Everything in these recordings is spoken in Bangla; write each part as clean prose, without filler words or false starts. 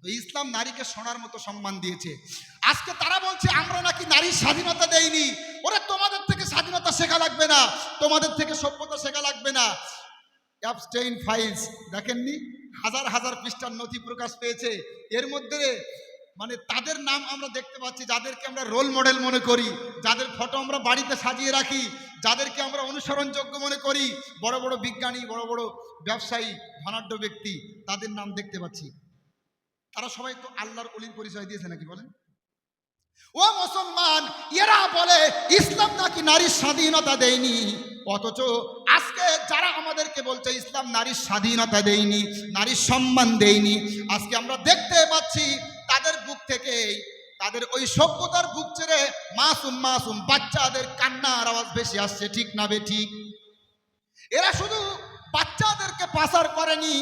তো ইসলাম নারীকে সোনার মতো সম্মান দিয়েছে। আজকে তারা বলছে আমরা নাকি নারীর স্বাধীনতা দেইনি। ওরা তোমাদের থেকে স্বাধীনতা শেখা লাগবে না, তোমাদের থেকে সভ্যতা শেখা লাগবে না। অ্যাবস্টেইন ফাইলস দেখেননি? হাজার হাজার পৃষ্ঠার নথি প্রকাশ পেয়েছে। এর মধ্যে মানে তাদের নাম আমরা দেখতে পাচ্ছি যাদেরকে আমরা রোল মডেল মনে করি, যাদের ফটো আমরা বাড়িতে সাজিয়ে রাখি, যাদেরকে আমরা অনুসরণযোগ্য মনে করি, বড় বড় বিজ্ঞানী, বড় বড় ব্যবসায়ী, ধনাঢ্য ব্যক্তি, তাদের নাম দেখতে পাচ্ছি। তারা সবাই তো আল্লাহর ওলির পরিচয় দিয়েছে নাকি বলেন? ও মুসলমান, এরা বলে ইসলাম নাকি নারীর স্বাধীনতা দেয়নি, অথচ আজকে যারা আমাদেরকে বলছে ইসলাম নারীর স্বাধীনতা দেয়নি, নারীর সম্মান দেয়নি, আজকে আমরা দেখতে পাচ্ছি তাদের বুক থেকে, তাদের ওই সভ্যতার বুক ছেড়ে মাসুম মাসুম বাচ্চাদের কান্নার আওয়াজ বেশি আসছে, ঠিক না বে ঠিক? এরা শুধু বাচ্চাদেরকে পাচার করেনি,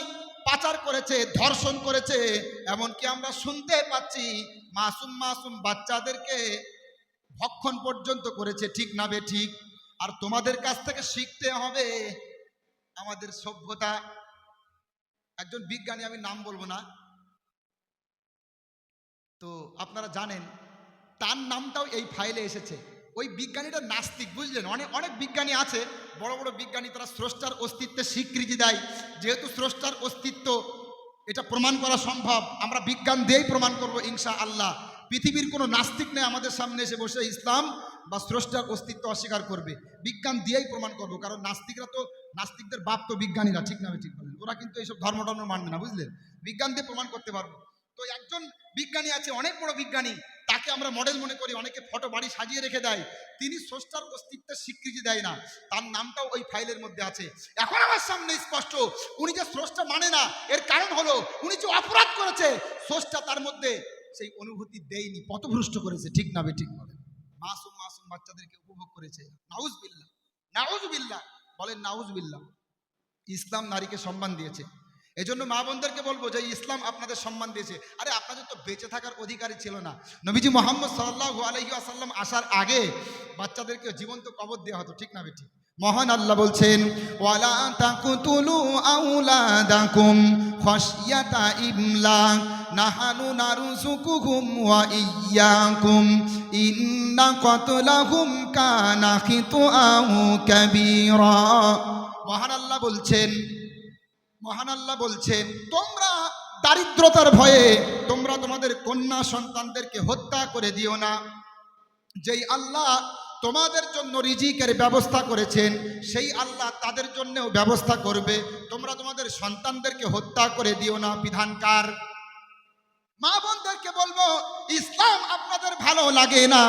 পাচার করেছে, ধর্ষণ করেছে, এমনকি আমরা শুনতে পাচ্ছি মাসুম মাসুম বাচ্চাদেরকে ভক্ষণ পর্যন্ত করেছে, ঠিক না বে ঠিক? আর তোমাদের কাছ থেকে শিখতে হবে আমাদের সভ্যতা। একজন বিজ্ঞানী, আমি নাম বলবো না, তো আপনারা জানেন তার নামটাও এই ফাইলে এসেছে। ওই বিজ্ঞানীটা নাস্তিক, বুঝলেন? অনেক অনেক বিজ্ঞানী আছে, বড় বড় বিজ্ঞানী, তারা স্রষ্টার অস্তিত্বের স্বীকৃতি দেয়। যেহেতু স্রষ্টার অস্তিত্ব এটা প্রমাণ করা সম্ভব, আমরা বিজ্ঞান দিয়েই প্রমাণ করব ইনশা আল্লাহ। পৃথিবীর কোনো নাস্তিক নেই আমাদের সামনে এসে বসে ইসলাম বা স্রষ্টার অস্তিত্ব অস্বীকার করবে। বিজ্ঞান দিয়েই প্রমাণ করবো, কারণ নাস্তিকরা তো, নাস্তিকদের বাপ তো বিজ্ঞানীরা, ঠিক না? ঠিক বলেন? ওরা কিন্তু এইসব ধর্ম টর্ম মানবে না, বুঝলেন? বিজ্ঞান দিয়ে প্রমাণ করতে পারবো। তো একজন বিজ্ঞানী আছে, অনেক বড় বিজ্ঞানী, তাকে আমরা মডেল মনে করি, অনেকে ফটো বাড়ি সাজিয়ে রেখে দেয়। তিনি স্রষ্টার অস্তিত্বের স্বীকৃতি দেয় না, তার নামটাও ওই ফাইলের মধ্যে আছে। এখন আমার সামনে স্পষ্ট, উনি যে স্রষ্টা মানে না, এর কারণ হলো উনি যে অপরাধ করেছে, স্রষ্টা তার মধ্যে সেই অনুভূতি দেয়নি, পথভ্রষ্ট করেছে, ঠিক না বে ঠিক বলেন? মাসুম মাসুম বাচ্চাদেরকে উপভোগ করেছে। নাউজুবিল্লাহ, নাউজুবিল্লাহ, বলেন নাউজুবিল্লাহ। ইসলাম নারীকে সম্মান দিয়েছে। এজন্য মা বোনদেরকে বলবো যে ইসলাম আপনাদের সম্মান দিয়েছে। আরে আপনাদের তো বেঁচে থাকার অধিকারই ছিল না। নবীজি মুহাম্মদ সাল্লাল্লাহু আলাইহি ওয়াসাল্লাম আসার আগে বাচ্চাদেরকে জীবন্ত কবর দেওয়া হতো, ঠিক না বেটি? মহান আল্লাহ বলছেন, ওয়ালা তাকতুলু আওলাদাকুম খাশিয়াতা ইমলাক নাহানু নারযুকুহুম ওয়া ইয়্যাকুম ইন্না কাতলাহুম কানা খিতআউ কাবীরা। মহান আল্লাহ বলছেন, মহান আল্লাহ বলছেন, তোমরা দারিদ্রতার ভয়ে তোমরা তোমাদের কন্যা সন্তানদেরকে হত্যা করে দিও না। যেই আল্লাহ তোমাদের জন্য রিজিকের ব্যবস্থা করেছেন, সেই আল্লাহ তাদের জন্যও ব্যবস্থা করবে। তোমরা তোমাদের সন্তানদেরকে হত্যা করে দিও না, বিধানকার। মা বোনদেরকে বলবো, ইসলাম আপনাদের ভালো লাগে না,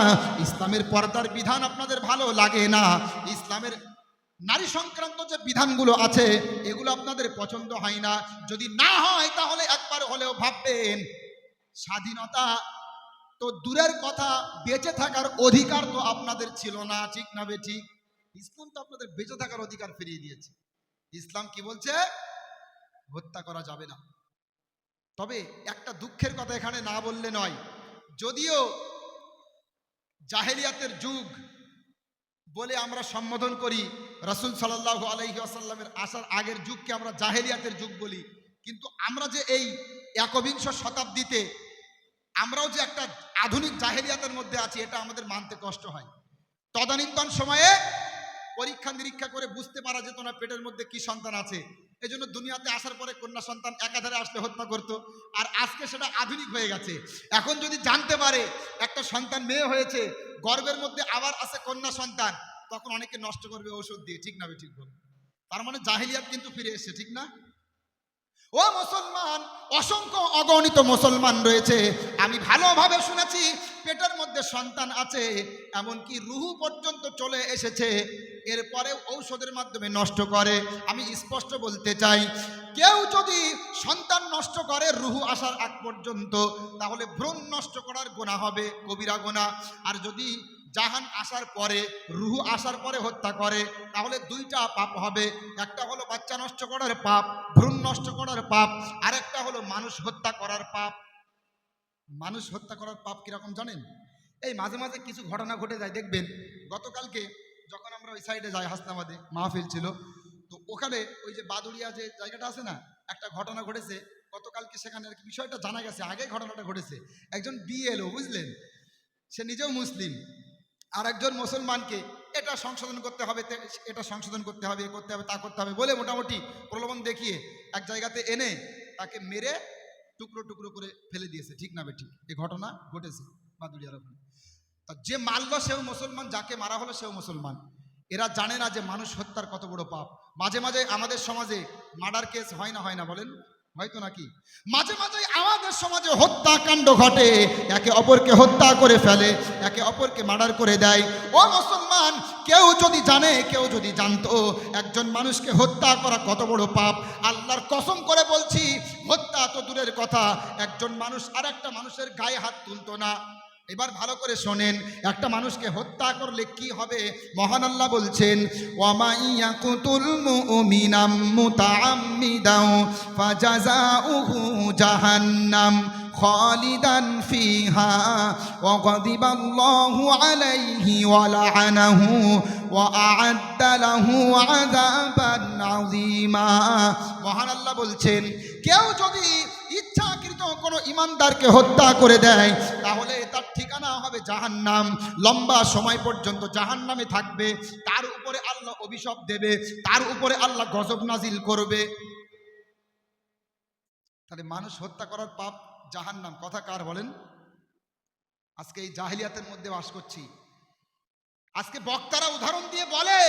ইসলামের পর্দার বিধান আপনাদের ভালো লাগে না, ইসলামের নারী সংক্রান্ত যে বিধানগুলো আছে এগুলো আপনাদের পছন্দ হয় না। যদি না হয় তাহলে একবার হলেও ভাববেন, স্বাধীনতা তো দূরের কথা, বেঁচে থাকার অধিকার তো আপনাদের ছিল না, ঠিক না বে ঠিক? ইসলাম তো আপনাদের বেঁচে থাকার অধিকার ফিরিয়ে দিয়েছে। ইসলাম কি বলছে? হত্যা করা যাবে না। তবে একটা দুঃখের কথা এখানে না বললে নয়, যদিও জাহেলিয়াতের যুগ বলে আমরা সম্বোধন করি, রাসূল সাল্লাল্লাহু আলাইহি ওয়াসাল্লামের আসার আগের যুগকে আমরা জাহেলিয়াতের যুগ বলি, কিন্তু আমরা যে এই একবিংশ শতাব্দীতে আমরাও যে একটা আধুনিক জাহেলিয়াতের মধ্যে আছি, এটা আমাদের মানতে কষ্ট হয়। তদানীন্তন সময়ে পরীক্ষা নিরীক্ষা করে বুঝতে পারা যেত না পেটের মধ্যে কি সন্তান আছে, এজন্য দুনিয়াতে আসার পরে কন্যা সন্তান একাধারে আসলে হত্যা করত। আর আজকে সেটা আধুনিক হয়ে গেছে। এখন যদি জানতে পারে একটা সন্তান মেয়ে হয়েছে, গর্ভের মধ্যে আবার আছে কন্যা সন্তান, তখন অনেকে নষ্ট করবে ঔষধ দিয়ে, ঠিক না? ঠিক বল। তার মানে জাহেলিয়াত কিন্তু ফিরে এসেছে, ঠিক না? ও মুসলমান, অসংখ্য অগণিত মুসলমান রয়েছে, আমি ভালোভাবে শুনেছি, পেটের মধ্যে সন্তান আছে, এমনকি রুহু পর্যন্ত চলে এসেছে, এরপরে ঔষধের মাধ্যমে নষ্ট করে। আমি স্পষ্ট বলতে চাই, কেউ যদি সন্তান নষ্ট করে রুহু আসার আগ পর্যন্ত, তাহলে ভ্রূণ নষ্ট করার গুনাহ হবে, কবিরা গুনাহ। আর যদি জাহান আসার পরে, রুহু আসার পরে হত্যা করে, তাহলে দুইটা পাপ হবে। একটা হলো বাচ্চা নষ্ট করার পাপ, ভ্রূণ নষ্ট করার পাপ, আর একটা হলো মানুষ হত্যা করার পাপ। মানুষ হত্যা করার পাপ কিরকম জানেন? এই মাঝে মাঝে কিছু ঘটনা ঘটে যায়, দেখবেন। গতকালকে যখন আমরা ওই সাইডে যাই, হাসনাবাদে মাহফিল ছিল, তো ওখানে ওই যে বাদুড়িয়া যে জায়গাটা আছে না, একটা ঘটনা ঘটেছে। গতকালকে সেখানে আর কি বিষয়টা জানা গেছে, আগে ঘটনাটা ঘটেছে। একজন বিএলও, বুঝলেন, সে নিজেও মুসলিম, আর একজন মুসলমানকে এটা সংশোধন করতে হবে, এটা সংশোধন করতে হবে, এ করতে হবে, তা করতে হবে বলে মোটামুটি প্রলোভন দেখিয়ে এক জায়গাতে এনে তাকে মেরে টুকরো টুকরো করে ফেলে দিয়েছে। ঠিক না বেঠিক? এই ঘটনা ঘটেছে বাদুড়িয়ার ওখানে। তা যে মারলো সেও মুসলমান, যাকে মারা হলো সেও মুসলমান। এরা জানে না যে মানুষ হত্যার কত বড় পাপ। মাঝে মাঝে আমাদের সমাজে মার্ডার কেস হয় না বলেন? হয়তো নাকি? মাঝে মাঝে আমাদের সমাজে হত্যাকাণ্ড ঘটে, একে অপরকে হত্যা করে ফেলে, একে অপরকে মার্ডার করে দেয়। ও মুসলমান, কেউ যদি জানে, কেউ যদি জানতো একজন মানুষকে হত্যা করা কত বড় পাপ, আল্লাহর কসম করে বলছি, হত্যা তো দূরের কথা, একজন মানুষ আর একটা মানুষের গায়ে হাত তুলতো না। এবার ভালো করে শোনেন, একটা মানুষকে হত্যা করলে কি হবে? মহান আল্লাহ বলছেন, ওয়ামাইয়াকুতুল মুমিনাম মুতাআম্মিদাও ফাজাযাউহু জাহান্নাম খালিদান ফিহা ওয়া গাদিবাল্লাহু আলাইহি ওয়া লাআনাহু ওয়া আ'আদ্দা লাহু আযাবান আযীমা। মহান আল্লাহ বলছেন, কেউ যদি ইচ্ছাকৃত কোনো ইমানদারকে হত্যা করে দেয় তাহলে তার ঠিকানা হবে জাহান্নাম, লম্বা সময় পর্যন্ত জাহান্নামে থাকবে, তার উপরে আল্লাহ অভিশাপ দেবে, তার উপরে আল্লাহ গজব নাজিল করবে। তাহলে মানুষ হত্যা করার পাপ জাহান্নাম, কথা কার বলেন? আজকে এই জাহেলিয়াতের মধ্যে বাস করছি। আজকে বক্তারা উদাহরণ দিয়ে বলে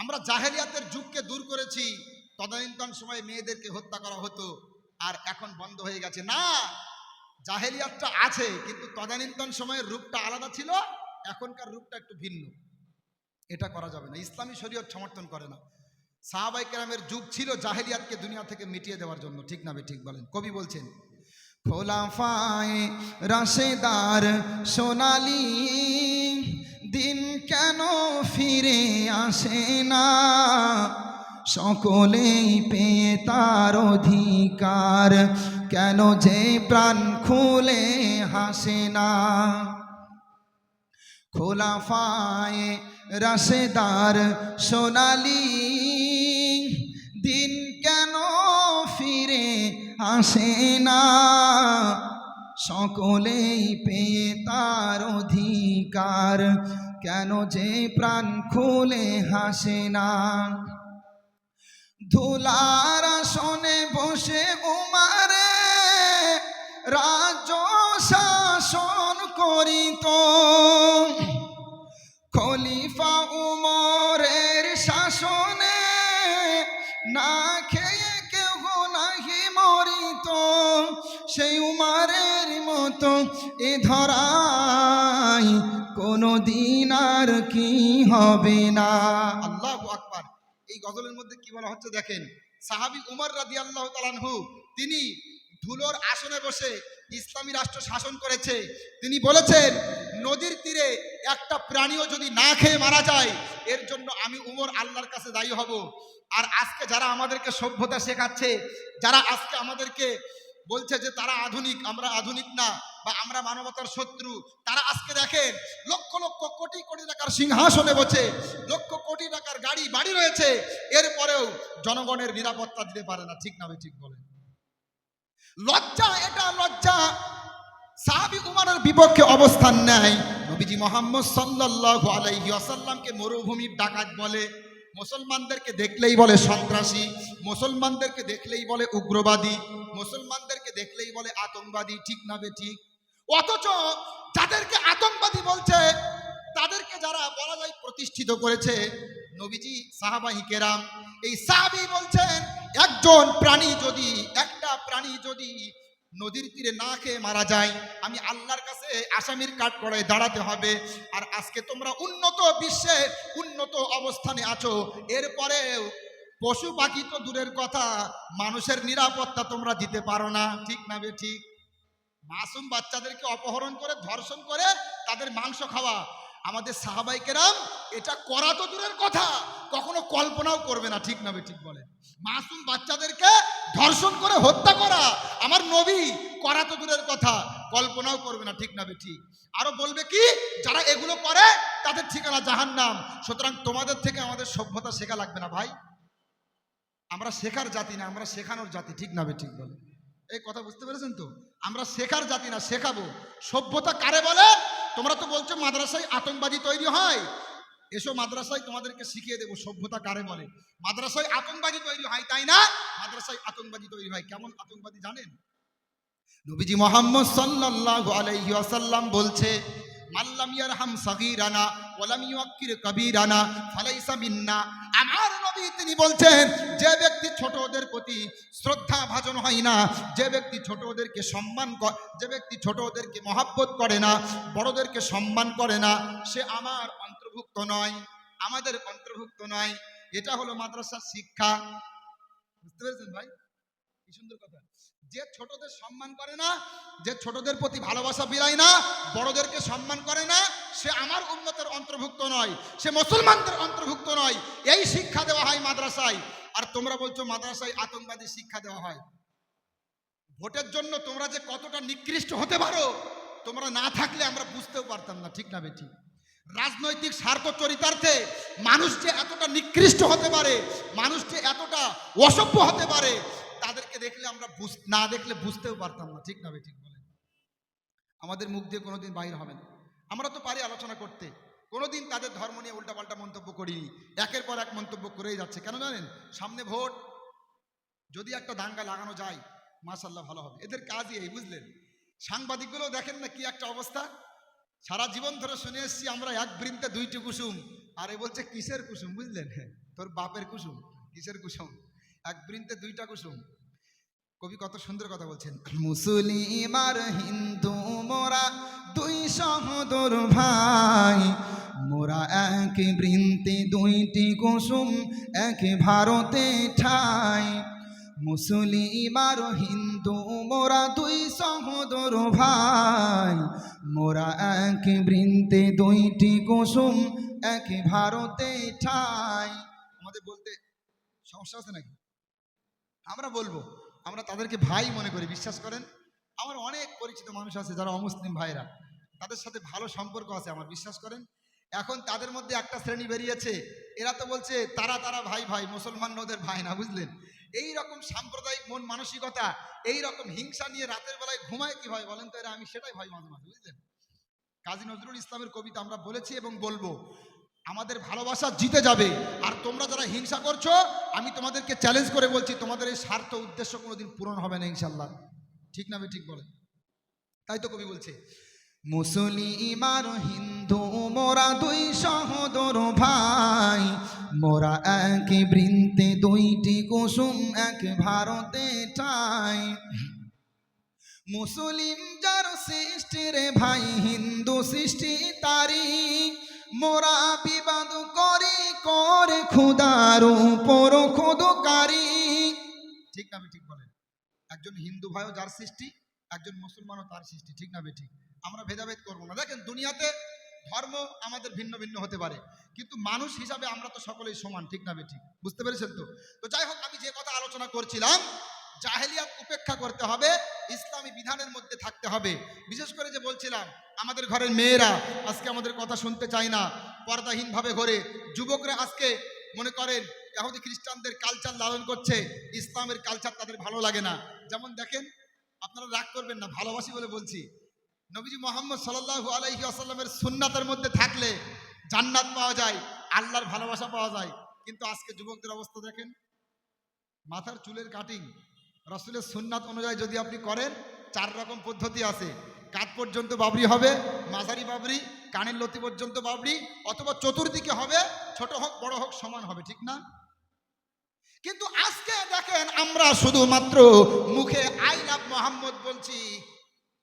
আমরা জাহেলিয়াতের যুগকে দূর করেছি, তদানীন্তন সময়ে মেয়েদেরকে হত্যা করা হতো আর এখন বন্ধ হয়ে গেছে। না, জাহেলিয়াতটা আছে, কিন্তু তদানীন্তন সময়ের রূপটা আলাদা ছিল, এখনকার রূপটা একটু ভিন্ন। এটা করা যাবে না, ইসলামী শরীয়ত সমর্থন করে না। সাহাবায়ে কেরামের যুগ ছিল জাহেলিয়াতকে দুনিয়া থেকে মিটিয়ে দেওয়ার জন্য। ঠিক না ঠিক বলেন? কবি বলছেন, খোলাফায়ে রাশেদার সোনালী দিন কেন ফিরে আসে না, সকলেই পেয়ে তার অধিকার, কেন যে প্রাণ খুলে হাসে না। খোলাফায়ে রাশেদার সোনালী দিন কেন ফিরে আসে না, সকলেই পেয়ে তার অধিকার, কেন যে প্রাণ খুলে হাসে না। ধুলার আসনে বসে উমারে রাজ্য শাসন করিত, খলিফা উমরের শাসনে না খেয়ে কেউ নাহি মরিত, সেই উমারের মতো এ ধরায় কোনো দিন আর কি হবে না। আল্লাহু আকবার। এই গজলের মধ্যে কি বলা হচ্ছে দেখেন, সাহাবী উমর রাদিয়াল্লাহু তাআলা আনহু তিনি ধুলোর আসনে বসে ইসলামী রাষ্ট্র শাসন করেছে। তিনি বলেছেন, নদীর তীরে একটা প্রাণীও যদি না খেয়ে মারা যায় এর জন্য আমি উমর আল্লাহর কাছে দায়ী হব। আর আজকে যারা আমাদেরকে সভ্যতা শেখাচ্ছে, যারা আজকে আমাদেরকে বলছে যে তারা আধুনিক, আমরা আধুনিক না, বা আমরা মানবতার শত্রু, তারা আজকে দেখেন লক্ষ লক্ষ কোটি কোটি টাকার সিংহাসনে বসে, লক্ষ কোটি টাকার গাড়ি বাড়ি রয়েছে, এরপরেও জনগণের নিরাপত্তা দিতে পারে না। ঠিক না ঠিক বলেন? লজ্জা, এটা লজ্জা। সাহাবী উমরের বিপক্ষে অবস্থান নেয়। নবীজি মুহাম্মদ সাল্লাল্লাহু আলাইহি ওয়াসাল্লামকে মরুভূমির ডাকাত বলে, মুসলমানদেরকে দেখলেই বলে সন্ত্রাসী, মুসলমানদেরকে দেখলেই বলে উগ্রবাদী, মুসলমানদেরকে দেখলেই বলে আতঙ্কবাদী। ঠিক না ঠিক? অথচ যাদেরকে আতঙ্কবাদী বলছে তাদেরকে যারা বলা যায় প্রতিষ্ঠিত করেছে নবীজি, সাহাবায়ে কেরাম। এই সাহাবী বলছেন, একজন প্রাণী যদি, একটা প্রাণী যদি নদীর তীরে না খেয়ে মারা যায়, আমি আল্লাহর কাছে আসামির কাঠগড়ায় দাঁড়াতে হবে। আর আজকে তোমরা উন্নত বিশ্বে উন্নত অবস্থানে আছো, এরপরেও পশু পাখি তো দূরের কথা, মানুষের নিরাপত্তা তোমরা দিতে পারো না। ঠিক না ঠিক? মাসুম বাচ্চাদেরকে অপহরণ করে, ধর্ষণ করে তাদের মাংস খাওয়া, আমাদের সাহাবায়ে কেরাম এটা করা তো দূরের কথা, কখনো কল্পনাও করবে না। ঠিক না ঠিক বলে? মাসুম বাচ্চাদেরকে ধর্ষণ করে হত্যা করা আমার নবী করা তো দূরের কথা, কল্পনাও করবে না। ঠিক না ঠিক? আরো বলবে কি, যারা এগুলো করে তাদের ঠিকানা জাহান্নাম। সুতরাং তোমাদের থেকে আমাদের সভ্যতা শেখা লাগবে না ভাই। আমরা শেখার জাতি না, আমরা শেখানোর জাতি, ঠিক না ঠিক বলে? এই কথা বুঝতে পেরেছেন তো? আমরা শেখার জাতি না, শেখাবো। সভ্যতা কারে বলে? তোমরা তো বলছো মাদ্রাসায় আতঙ্কবাদী তৈরি হয়, এসো মাদ্রাসায় তোমাদেরকে শিখিয়ে দেবো সভ্যতা কারে বলে। মাদ্রাসায় আতঙ্কবাদী তৈরি হয়, তাই না? মাদ্রাসায় আতঙ্কবাদী তৈরি হয়। কেমন আতঙ্কবাদী জানেন? নবীজি মুহাম্মদ সাল্লাল্লাহু আলাইহি ওয়াসাল্লাম বলছে, মাল্লাম ইয়ারহাম সাগীরানা ওয়ালাম ইউক্কির কবীরানা ফালাইসা মিন্না। আমার নবী তিনি বলছেন, যে ব্যক্তি ছোটদের প্রতি শ্রদ্ধা ভাজন হয় না, যে ব্যক্তি ছোটদেরকে সম্মান যে ব্যক্তি ছোটদেরকে মহব্বত করে না, বড়দেরকে সম্মান করে না, সে আমার অন্তর্ভুক্ত নয়, আমাদের অন্তর্ভুক্ত নয়। এটা হলো মাদ্রাসার শিক্ষা। বুঝতে পেরেছেন ভাই? কি সুন্দর কথা। যে ছোটদের সম্মান করে না, যে ছোটদের প্রতি ভালোবাসা বিলায় না, বড়দেরকে সম্মান করে না, সে আমার উম্মতের অন্তর্ভুক্ত নয়, সে মুসলমানদের অন্তর্ভুক্ত নয়। এই শিক্ষা দেওয়া হয় মাদ্রাসায়। আর তোমরা বলছো মাদ্রাসায় আতঙ্কবাদী শিক্ষা দেওয়া হয়। ভোটের জন্য তোমরা যে কতটা নিকৃষ্ট হতে পারো, তোমরা না থাকলে আমরা বুঝতেও পারতাম না, ঠিক না বেঠিক? রাজনৈতিক স্বার্থ চরিতার্থে মানুষ যে এতটা নিকৃষ্ট হতে পারে, মানুষ যে এতটা অসভ্য হতে পারে, তাদেরকে দেখলে আমরা না দেখলে বুঝতেও পারতাম না, ঠিক না বেঠিক বলেন? আমাদের মুখ দিয়ে কোনোদিন বাইর হবে না। আমরা তো পারি আলোচনা করতে, কোনোদিন তাদের ধর্ম নিয়ে উল্টাপাল্টা মন্তব্য করিনি। একের পর এক মন্তব্য করেই যাচ্ছে। কেন জানেন? সামনে ভোট, যদি একটা দাঙ্গা লাগানো যায় মাশাআল্লাহ ভালো হবে। এদের কাজই এই, বুঝলেন? সাংবাদিকগুলো দেখেন না কি একটা অবস্থা। সারা জীবন ধরে শুনে এসছি আমরা, এক বৃন্তে দুইটি কুসুম। আর এ বলছে কিসের কুসুম? বুঝলেন? তোর বাপের কুসুম। কিসের কুসুম? এক বৃন্তে দুইটা কুসুম। কবি কত সুন্দর কথা বলছেন, মুসলিম আর হিন্দু মোরা দুই সহোদর ভাই, মোরা এক বৃন্তে দুইটি কুসুম, এক ভারতে ঠাই। মুসলিম আর হিন্দু মোরা দুই সহোদর ভাই, মোরা এক বৃন্তে দুইটি কুসুম, এক ভারতে ঠাই। আমাদের বলতে সমস্যা আছে নাকি? আমরা বলবো, আমরা তাদেরকে ভাই মনে করি, বিশ্বাস করেন। আমার অনেক পরিচিত মানুষ আছে যারা অমুসলিম ভাইরা, তাদের সাথে ভালো সম্পর্ক আছে আমার, বিশ্বাস করেন। এখন তাদের মধ্যে একটা শ্রেণী বেরিয়েছে, এরা তো বলছে তারা তারা ভাই ভাই, মুসলমান ওদের ভাই না, বুঝলেন? এই রকম সাম্প্রদায়িক মন মানসিকতা, এই রকম হিংসা নিয়ে রাতের বেলায় ঘুমায় কি হয় বলেন তো? এরা, আমি সেটাই ভাই মাঝে মাঝে, বুঝলেন? কাজী নজরুল ইসলামের কবিতা আমরা বলেছি এবং বলবো, আমাদের ভালোবাসা জিতে যাবে। আর তোমরা যারা হিংসা করছো, আমি তোমাদেরকে চ্যালেঞ্জ করে বলছি, তোমাদের এই স্বার্থ উদ্দেশ্য কোনোদিন পূরণ হবে না ইনশাল্লাহ, ঠিক না? ঠিক বলে। তাই তো কবি বলছে, মুসলিম আর হিন্দু মোরা দুই সহোদর ভাই, মোরা এক বৃন্তে দুইটি কুসুম, এক ভারতে ঠাই। মুসলিম যার সৃষ্টি রে ভাই, হিন্দু সৃষ্টি তারি, মোরা বিবাদ করি করে খুদার উপর খুদকারী। ঠিক না ঠিক বলেন? একজন হিন্দু ভাইও যার সৃষ্টি, একজন মুসলমানও তার সৃষ্টি, ঠিক না ঠিক? আমরা ভেদাভেদ করবো না। দেখেন, দুনিয়াতে ধর্ম আমাদের ভিন্ন ভিন্ন হতে পারে, কিন্তু মানুষ হিসাবে আমরা তো সকলেই সমান, ঠিক না ঠিক? বুঝতে পেরেছেন তো? তো যাই হোক, আমি যে কথা আলোচনা করছিলাম, জাহেলিয়াত উপেক্ষা করতে হবে, ইসলামী বিধানের মধ্যে থাকতে হবে। বিশেষ করে যে বলছিলাম, আমাদের ঘরের মেয়েরা আজকে আমাদের কথা শুনতে চায় না, পর্দাহীনভাবে ঘরে। যুবকরা আজকে মনে করেন ইহুদি খ্রিস্টানদের কালচার লালন করছে, ইসলামের কালচার তাদের ভালো লাগে না। যেমন দেখেন, আপনারা রাগ করবেন না, ভালোবাসি বলে বলছি, নবীজি মুহাম্মদ সাল্লাল্লাহু আলাইহি ওয়াসাল্লামের সুন্নাতের মধ্যে থাকলে জান্নাত পাওয়া যায়, আল্লাহর ভালোবাসা পাওয়া যায়। কিন্তু আজকে যুবকদের অবস্থা দেখেন, মাথার চুলের কাটিং রাসূলের সুন্নাত অনুযায়ী যদি আপনি করেন, 4 রকম পদ্ধতি আছে। কাঁধ পর্যন্ত বাবরি হবে, মাঝারি বাবরি, কানের লতি পর্যন্ত বাবরি, অথবা চতুর্দিকে হবে, ছোট হোক বড় হোক সমান হবে, ঠিক না? কিন্তু আজকে দেখেন, আমরা শুধুমাত্র মুখে আই লাভ মোহাম্মদ বলছি,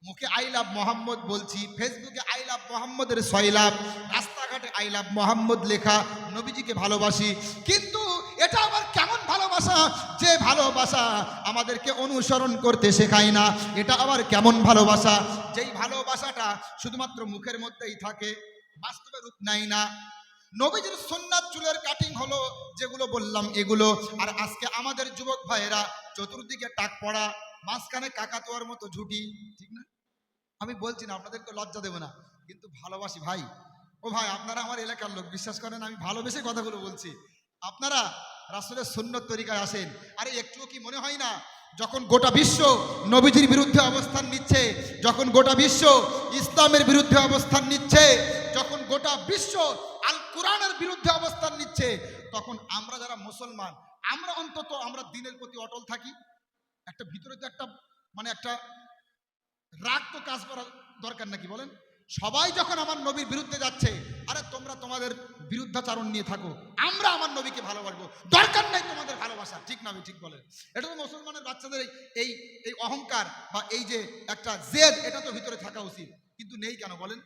মুখে আই লাভ মোহাম্মদ বলছি, ফেসবুকে আই লাভ মোহাম্মদের 6 লাভ, রাস্তাঘাটে আই লাভ মোহাম্মদ লেখা, নবীজিকে ভালোবাসি। কিন্তু এটা আবার কেমন ভালোবাসা, যে ভালোবাসা আমাদেরকে অনুসরণ করতে শেখায় না? এটা আবার কেমন ভালোবাসা, যেই ভালোবাসাটা শুধুমাত্র মুখের মধ্যেই থাকে, বাস্তবে রূপ নেয় না? নবীজির সুন্নাত চুলের কাটিং হলো যেগুলো বললাম এগুলো। আর আজকে আমাদের যুবক ভাইয়েরা চতুর্দিকে টাক পড়া, মাঝখানে কাকাতুয়ার মতো ঝুটি, ঠিক না? আমি বলছি না, আপনাদেরকে লজ্জা দেব না, কিন্তু ভালোবাসি ভাই। ও ভাই, আপনারা আমার এলাকার লোক, বিশ্বাস করেন, আমি ভালোবেসে কথাগুলো বলছি। আপনারা রাসূলের সুন্নত তরিকায় আসেন। আরে একটুও কি মনে হয় না যখন গোটা বিশ্ব নবীজির বিরুদ্ধে অবস্থান নিচ্ছে, যখন গোটা বিশ্ব ইসলামের বিরুদ্ধে অবস্থান নিচ্ছে, যখন গোটা বিশ্ব আল কোরআনের বিরুদ্ধে অবস্থান নিচ্ছে, তখন আমরা যারা মুসলমান আমরা অন্তত আমরা দিনের প্রতি অটল থাকি। একটা ভিতরে তো একটা মানে একটা রাগ তো কাজ করার দরকার নাকি বলেন? সবাই যখন আমার নবীর বিরুদ্ধে যাচ্ছে, আরে তোমরা তোমাদের বিরুদ্ধাচারণ নিয়ে থাকো, আমরা আমার নবীকে ভালোবাসবো, দরকার নাই তোমাদের ভালোবাসা। ঠিক না? আমি ঠিক বলেন? এটা তো মুসলমানের বাচ্চাদের এই এই অহংকার বা এই যে একটা জেদ, এটা তো ভিতরে থাকা উচিত, কিন্তু নেই কেন বলেন?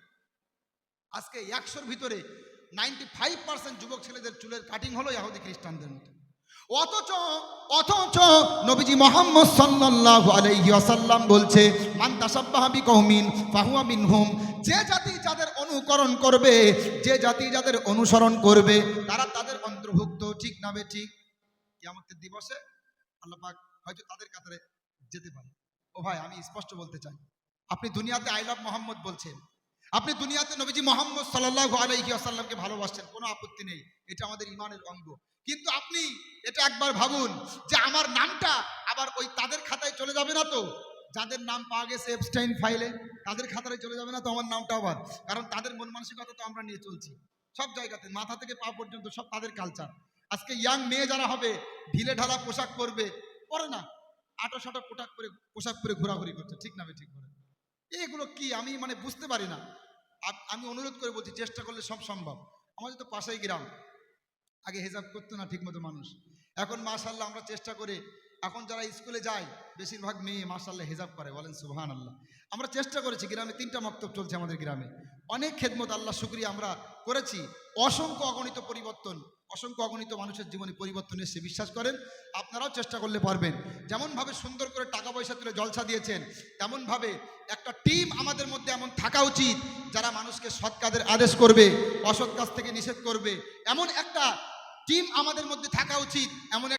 আজকে 100-র ভিতরে 95% যুবক ছেলেদের চুলের কাটিং হলো ইহুদি খ্রিস্টানদের মতো। অথচ অথচ নবীজি মুহাম্মদ সাল্লাল্লাহু আলাইহি ওয়াসাল্লাম বলছে, মান তাসাব্বাহা বিকওমিন ফাহুয়া মিনহুম। যে জাতি যাদের অনুকরণ করবে, যে জাতি যাদের অনুসরণ করবে, তারা তাদের অন্তর্ভুক্ত। ঠিক না বে ঠিক? কিয়ামতের দিবসে আল্লাহ পাক হয়তো তাদের কাতারে যেতে পারে। ও ভাই, আমি স্পষ্ট বলতে চাই, আপনি দুনিয়াতে আই লাভ মোহাম্মদ বলছেন, আপনি দুনিয়াতে নবীজি মুহাম্মদ সাল্লাল্লাহু আলাইহি ওয়াসাল্লামকে ভালোবাসছেন, কোনো আপত্তি নেই, এটা আমাদের ঈমানের অঙ্গ। কিন্তু আপনি এটা একবার ভাবুন যে আমার নামটা আবার ওই তাদের খাতায় চলে যাবে না তো? যাদের নাম পাওয়া গেছে এপস্টাইন ফাইলে, তাদের খাতায় চলে যাবে না তো আমার নামটা আবার? কারণ তাদের মন মানসিকতা তো আমরা নিয়ে চলছি সব জায়গাতে, মাথা থেকে পা পর্যন্ত সব তাদের কালচার। আজকে ইয়াং মেয়ে যারা হবে, ঢিলে ঢালা পোশাক পরবে, পরে না আটো সাটো পোশাক পরে ঘোরাঘুরি করছে। ঠিক না? ঠিক বলে এগুলো কি আমি মানে বুঝতে পারি না। আমি অনুরোধ করে বলছি, চেষ্টা করলে সব সম্ভব। আমাদের তো পাশেই গ্রাম, আগে হেজাব করতো না ঠিক মতো মানুষ, এখন মাশাআল্লাহ আমরা চেষ্টা করে, এখন যারা স্কুলে যায় বেশিরভাগ মেয়ে মাশাআল্লাহ হেজাব করে, বলেন সুবহানাল্লাহ। আমরা চেষ্টা করেছি, গ্রামে 3টা মক্তব চলছে আমাদের গ্রামে, অনেক খেদমত আল্লাহ শুকরিয়া আমরা করেছি, অসংখ্য অগণিত পরিবর্তন, অসংখ্য অগণিত মানুষের জীবনে পরিবর্তন এসে বিশ্বাস করেন। আপনারাও চেষ্টা করলে পারবেন। যেমনভাবে সুন্দর করে টাকা পয়সা তুলে জলসা দিয়েছেন, তেমনভাবে একটা টিম আমাদের মধ্যে এমন থাকা উচিত যারা মানুষকে সৎ কাজের আদেশ করবে, অসৎ কাজ থেকে নিষেধ করবে, এমন একটা টিম আমাদের মধ্যে থাকা উচিত। এমন